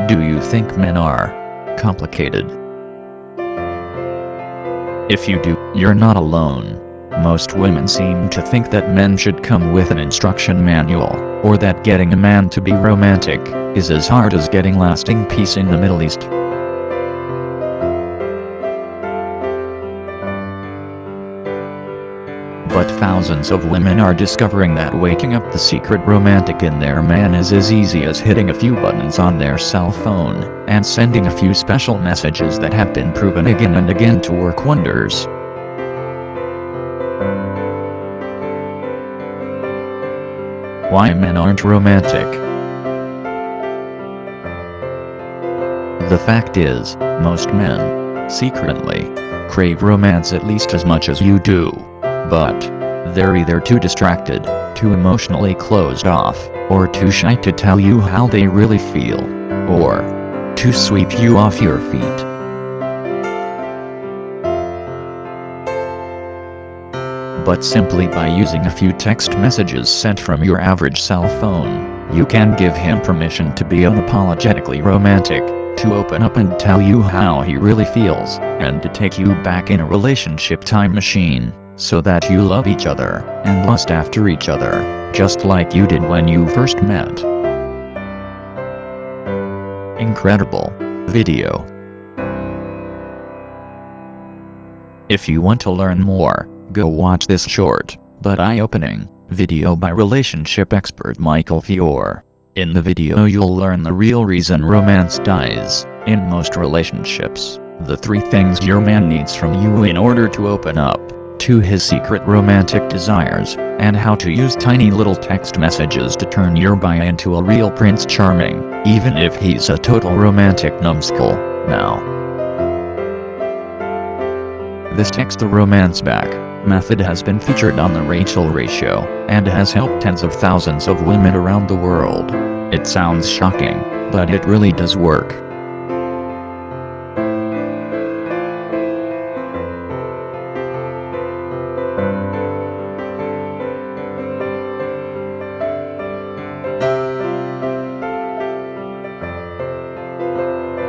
Do you think men are complicated? If you do, you're not alone. Most women seem to think that men should come with an instruction manual, or that getting a man to be romantic is as hard as getting lasting peace in the Middle East. But thousands of women are discovering that waking up the secret romantic in their man is as easy as hitting a few buttons on their cell phone, and sending a few special messages that have been proven again and again to work wonders. Why men aren't romantic? The fact is, most men secretly crave romance at least as much as you do. But they're either too distracted, too emotionally closed off, or too shy to tell you how they really feel, or to sweep you off your feet. But simply by using a few text messages sent from your average cell phone, you can give him permission to be unapologetically romantic, to open up and tell you how he really feels, and to take you back in a relationship time machine, so that you love each other, and lust after each other, just like you did when you first met. Incredible video. If you want to learn more, go watch this short, but eye-opening, video by relationship expert Michael Fiore. In the video you'll learn the real reason romance dies in most relationships, the 3 things your man needs from you in order to open up to his secret romantic desires, and how to use tiny little text messages to turn your guy into a real Prince Charming, even if he's a total romantic numbskull. Now, this text the romance back method has been featured on The Rachel Ray Show, and has helped tens of thousands of women around the world. It sounds shocking, but it really does work.